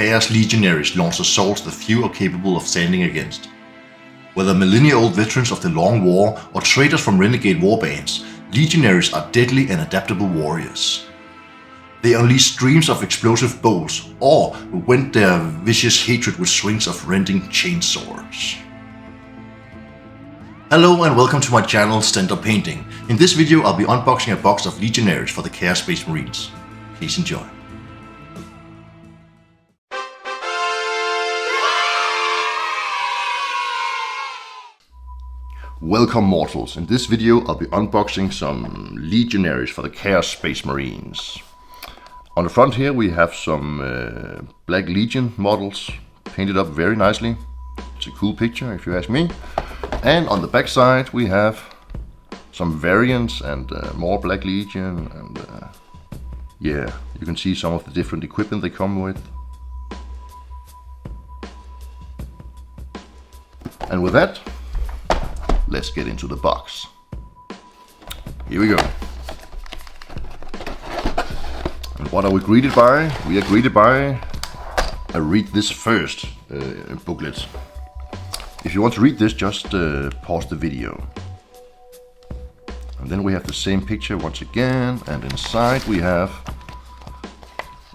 Chaos Legionaries launch assaults that few are capable of standing against. Whether millennia-old veterans of the Long War or traitors from renegade warbands, Legionaries are deadly and adaptable warriors. They unleash streams of explosive bolts or vent their vicious hatred with swings of rending chainswords. Hello and welcome to my channel Stender Painting. In this video I'll be unboxing a box of Legionaries for the Chaos Space Marines. Please enjoy. Welcome mortals, in this video I'll be unboxing some Legionaries for the Chaos Space Marines. On the front here we have some Black Legion models painted up very nicely. It's a cool picture if you ask me. And on the back side we have some variants and more Black Legion and yeah, you can see some of the different equipment they come with. And with that, let's get into the box. Here we go. And what are we greeted by? We are greeted by a read this first booklet. If you want to read this, just pause the video. And then we have the same picture once again, and inside we have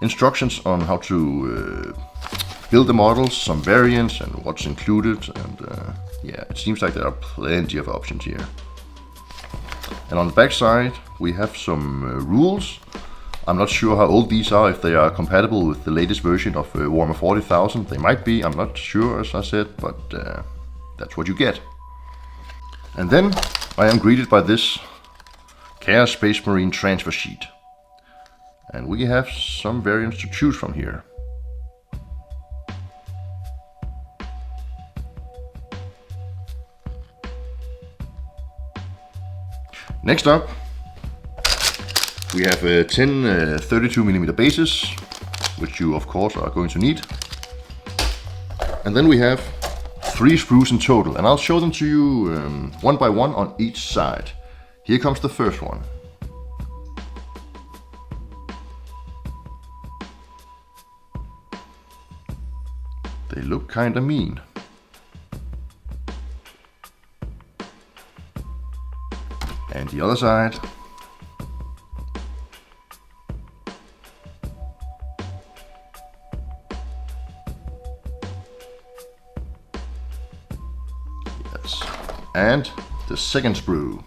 instructions on how to build the models, some variants and what's included, and yeah, it seems like there are plenty of options here. And on the back side we have some rules. I'm not sure how old these are, if they are compatible with the latest version of Warhammer 40,000. They might be, I'm not sure as I said, but that's what you get. And then I am greeted by this Chaos Space Marine transfer sheet. And we have some variants to choose from here. Next up, we have 10 32mm bases, which you of course are going to need. And then we have 3 sprues in total, and I'll show them to you one by one on each side. Here comes the first one. They look kinda mean. And the other side. Yes. And the second sprue.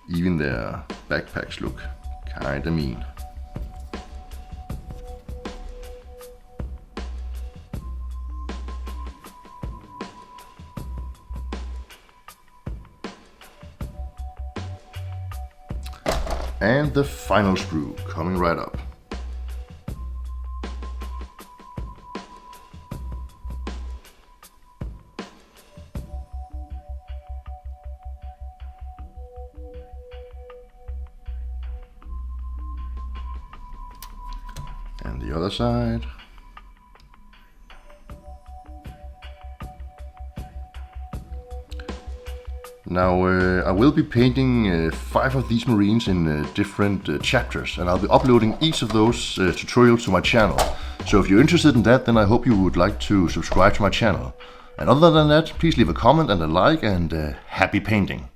Even their backpacks look kinda mean. And the final sprue coming right up. And the other side. Now I will be painting 5 of these Marines in different chapters, and I'll be uploading each of those tutorials to my channel. So if you're interested in that, then I hope you would like to subscribe to my channel. And other than that, please leave a comment and a like, and happy painting!